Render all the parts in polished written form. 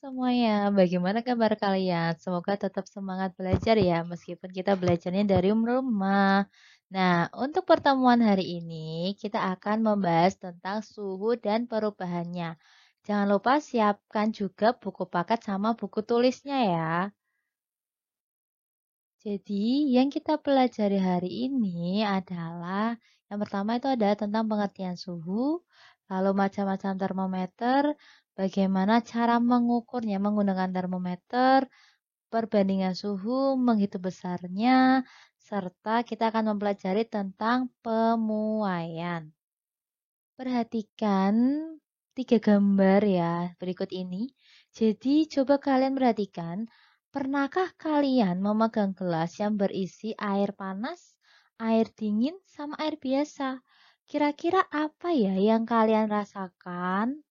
semuanya, bagaimana kabar kalian? Semoga tetap semangat belajar ya, meskipun kita belajarnya dari rumah. Nah, untuk pertemuan hari ini, kita akan membahas tentang suhu dan perubahannya. Jangan lupa siapkan juga buku paket sama buku tulisnya ya. Jadi, yang kita pelajari hari ini adalah yang pertama itu ada tentang pengertian suhu, lalu macam-macam termometer, bagaimana cara mengukurnya menggunakan termometer, perbandingan suhu, menghitung besarnya, serta kita akan mempelajari tentang pemuaian. Perhatikan tiga gambar ya berikut ini. Jadi coba kalian perhatikan, pernahkah kalian memegang gelas yang berisi air panas, air dingin, sama air biasa? Kira-kira apa ya yang kalian rasakan?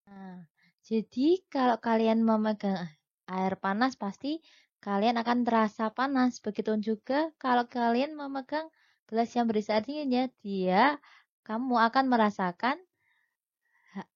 Nah, jadi kalau kalian memegang air panas pasti kalian akan terasa panas. Begitu juga kalau kalian memegang gelas yang berisi air dingin ya, kamu akan merasakan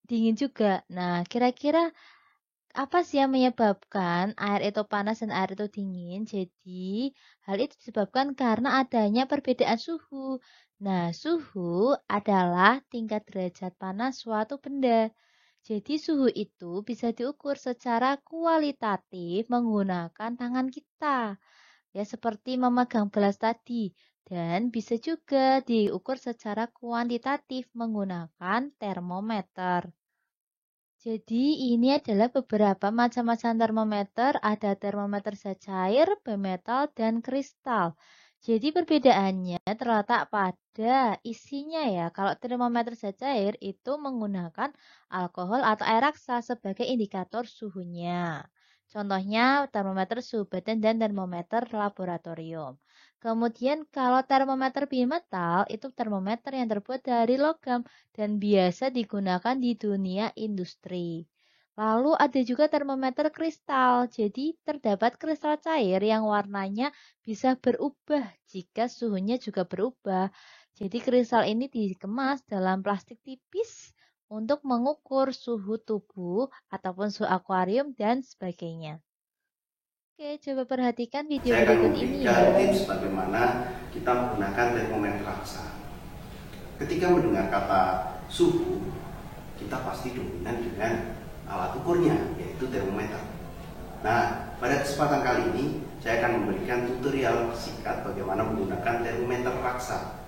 dingin juga. Nah, kira-kira apa sih yang menyebabkan air itu panas dan air itu dingin? Jadi, hal itu disebabkan karena adanya perbedaan suhu. Nah, suhu adalah tingkat derajat panas suatu benda. Jadi, suhu itu bisa diukur secara kualitatif menggunakan tangan kita. Ya, seperti memegang gelas tadi. Dan bisa juga diukur secara kuantitatif menggunakan termometer. Jadi ini adalah beberapa macam-macam termometer. Ada termometer zat cair, bimetal, dan kristal. Jadi perbedaannya terletak pada isinya ya. Kalau termometer zat cair itu menggunakan alkohol atau air raksa sebagai indikator suhunya. Contohnya termometer suhu badan dan termometer laboratorium. Kemudian kalau termometer bimetal itu termometer yang terbuat dari logam dan biasa digunakan di dunia industri. Lalu ada juga termometer kristal. Jadi terdapat kristal cair yang warnanya bisa berubah jika suhunya juga berubah. Jadi kristal ini dikemas dalam plastik tipis untuk mengukur suhu tubuh ataupun suhu akuarium dan sebagainya. Oke, coba perhatikan video Saya akan berikut ini memberikan ya. tips bagaimana kita menggunakan termometer raksa. Ketika mendengar kata suhu, kita pasti dominan dengan alat ukurnya, yaitu termometer. Nah, pada kesempatan kali ini, saya akan memberikan tutorial singkat bagaimana menggunakan termometer raksa.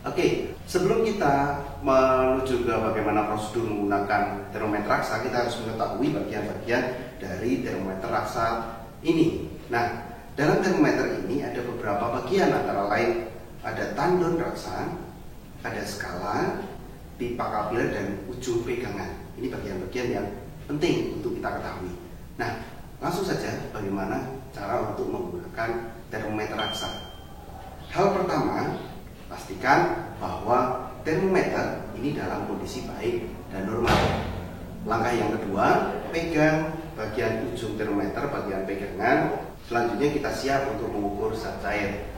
Oke, sebelum kita menuju ke bagaimana prosedur menggunakan termometer raksa, kita harus mengetahui bagian-bagian dari termometer raksa ini. Nah, dalam termometer ini ada beberapa bagian, antara lain ada tandon raksa, ada skala, pipa kapiler, dan ujung pegangan. Ini bagian-bagian yang penting untuk kita ketahui. Nah, langsung saja bagaimana cara untuk menggunakan termometer raksa. Hal pertama, pastikan bahwa termometer ini dalam kondisi baik dan normal. Langkah yang kedua, pegang bagian ujung termometer, bagian pegangan. Selanjutnya kita siap untuk mengukur zat cair.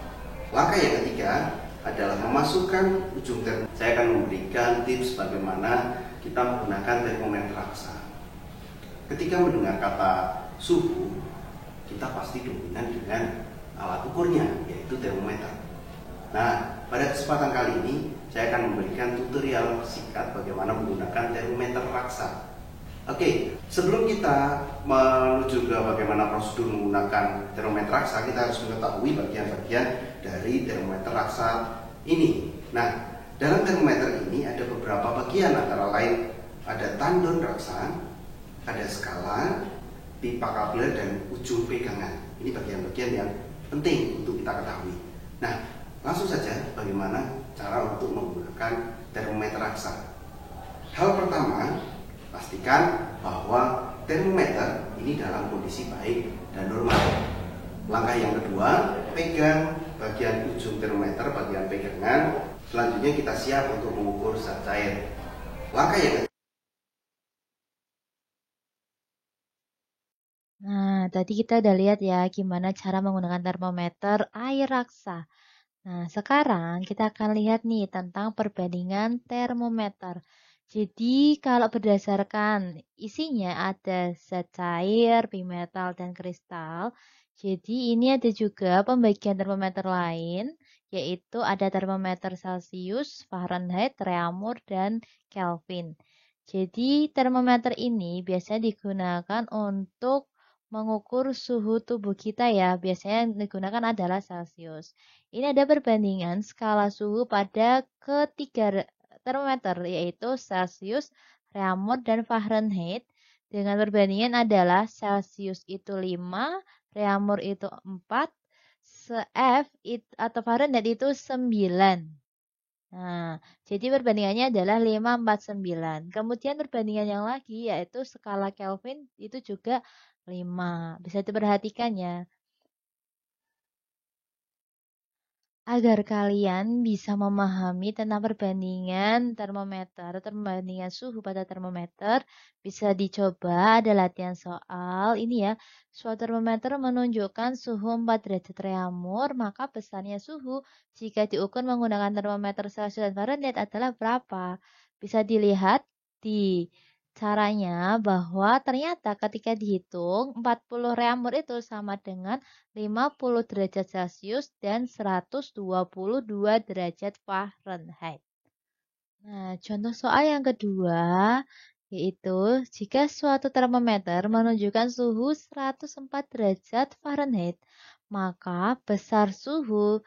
Langkah yang ketiga adalah memasukkan ujung termometer. Saya akan memberikan tips bagaimana kita menggunakan termometer raksa. Ketika mendengar kata suhu, kita pasti dominan dengan alat ukurnya, yaitu termometer. Nah, pada kesempatan kali ini saya akan memberikan tutorial singkat bagaimana menggunakan termometer raksa. Oke, sebelum kita menuju ke bagaimana prosedur menggunakan termometer raksa, kita harus mengetahui bagian-bagian dari termometer raksa ini. Nah, dalam termometer ini ada beberapa bagian, antara lain ada tandon raksa, ada skala, pipa kapiler, dan ujung pegangan. Ini bagian-bagian yang penting untuk kita ketahui. Nah, langsung saja bagaimana cara untuk menggunakan termometer raksa. Hal pertama, pastikan bahwa termometer ini dalam kondisi baik dan normal. Langkah yang kedua, pegang bagian ujung termometer, bagian pegangan. Selanjutnya kita siap untuk mengukur zat cair. Langkah yang ketiga. Nah, tadi kita udah lihat ya gimana cara menggunakan termometer air raksa. Nah, sekarang kita akan lihat nih tentang perbandingan termometer. Jadi kalau berdasarkan isinya ada zat cair, bimetal, dan kristal. Jadi ini ada juga pembagian termometer lain, yaitu ada termometer Celcius, Fahrenheit, Reaumur, dan Kelvin. Jadi termometer ini biasanya digunakan untuk mengukur suhu tubuh kita ya. Biasanya yang digunakan adalah Celcius. Ini ada perbandingan skala suhu pada ketiga termometer yaitu Celcius, Reaumur, dan Fahrenheit. Dengan perbandingan adalah Celcius itu 5, Reaumur itu 4, atau Fahrenheit itu 9. Nah, jadi perbandingannya adalah 5, 4, 9. Kemudian perbandingan yang lagi yaitu skala Kelvin itu juga 5. Bisa diperhatikan ya. Agar kalian bisa memahami tentang perbandingan termometer, perbandingan suhu pada termometer, bisa dicoba ada latihan soal. Ini ya, suatu termometer menunjukkan suhu 4 derajat Reaumur, maka besarnya suhu jika diukur menggunakan termometer Celcius dan Fahrenheit adalah berapa? Bisa dilihat di caranya bahwa ternyata ketika dihitung 40 Reaumur itu sama dengan 50 derajat Celcius dan 122 derajat Fahrenheit. Nah, contoh soal yang kedua yaitu jika suatu termometer menunjukkan suhu 104 derajat Fahrenheit, maka besar suhu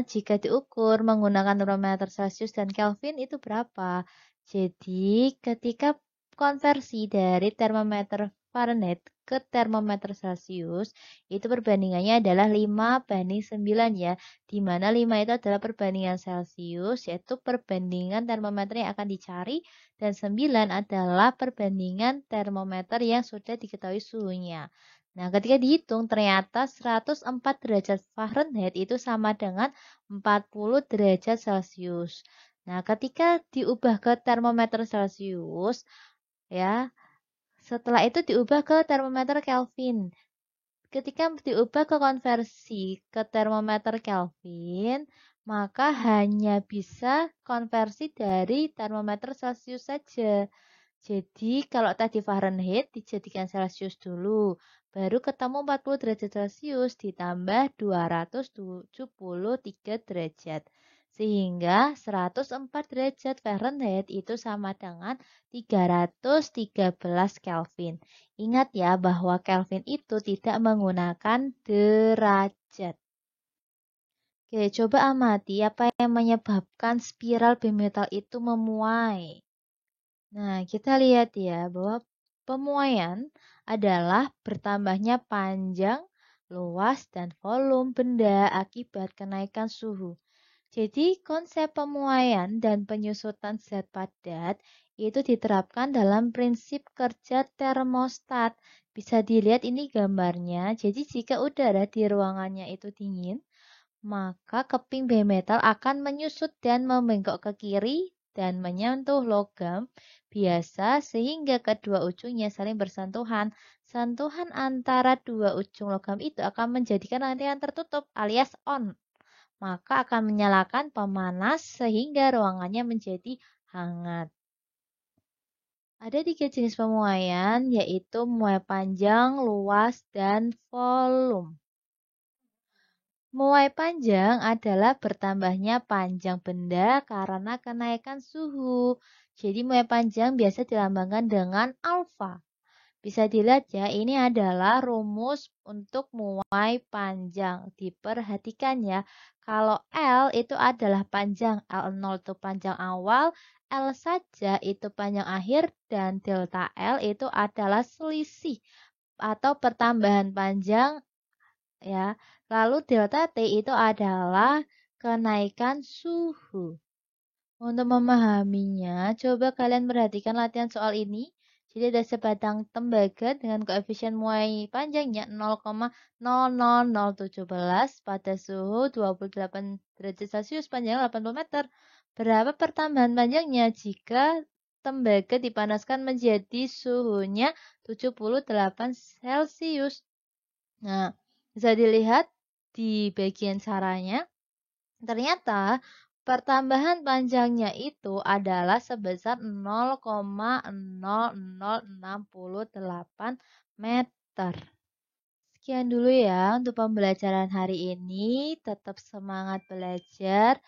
jika diukur menggunakan termometer Celcius dan Kelvin itu berapa? Jadi, ketika konversi dari termometer Fahrenheit ke termometer Celcius, itu perbandingannya adalah 5:9 ya, di mana 5 itu adalah perbandingan Celcius, yaitu perbandingan termometer yang akan dicari, dan 9 adalah perbandingan termometer yang sudah diketahui suhunya. Nah, ketika dihitung, ternyata 104 derajat Fahrenheit itu sama dengan 40 derajat Celcius. Nah, ketika diubah ke termometer Celcius, ya, setelah itu diubah ke termometer Kelvin. Ketika diubah ke konversi ke termometer Kelvin, maka hanya bisa konversi dari termometer Celcius saja. Jadi kalau tadi Fahrenheit dijadikan Celcius dulu, baru ketemu 40 derajat Celcius ditambah 273 derajat. Sehingga 104 derajat Fahrenheit itu sama dengan 313 Kelvin. Ingat ya bahwa Kelvin itu tidak menggunakan derajat. Oke, coba amati apa yang menyebabkan spiral bimetal itu memuai. Nah, kita lihat ya bahwa pemuaian adalah bertambahnya panjang, luas, dan volume benda akibat kenaikan suhu. Jadi, konsep pemuaian dan penyusutan zat padat itu diterapkan dalam prinsip kerja termostat. Bisa dilihat ini gambarnya. Jadi, jika udara di ruangannya itu dingin, maka keping bimetal akan menyusut dan membengkok ke kiri dan menyentuh logam biasa sehingga kedua ujungnya saling bersentuhan. Sentuhan antara dua ujung logam itu akan menjadikan latihan tertutup alias on. Maka akan menyalakan pemanas sehingga ruangannya menjadi hangat. Ada 3 jenis pemuaian yaitu muai panjang, luas, dan volume. Muai panjang adalah bertambahnya panjang benda karena kenaikan suhu. Jadi muai panjang biasa dilambangkan dengan alfa. Bisa dilihat ya, ini adalah rumus untuk muai panjang. Diperhatikan ya, kalau L itu adalah panjang, L0 itu panjang awal, L saja itu panjang akhir, dan delta L itu adalah selisih atau pertambahan panjang ya. Lalu delta T itu adalah kenaikan suhu. Untuk memahaminya, coba kalian perhatikan latihan soal ini. Jadi ada sebatang tembaga dengan koefisien muai panjangnya 0,000017 pada suhu 28 derajat Celcius panjang 80 meter. Berapa pertambahan panjangnya jika tembaga dipanaskan menjadi suhunya 78 Celcius? Nah, bisa dilihat di bagian caranya. Ternyata Pertambahan panjangnya itu adalah sebesar 0,00608 meter. Sekian dulu ya untuk pembelajaran hari ini. Tetap semangat belajar.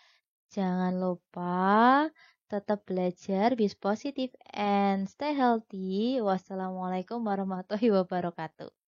Jangan lupa tetap belajar, be positive and stay healthy. Wassalamualaikum warahmatullahi wabarakatuh.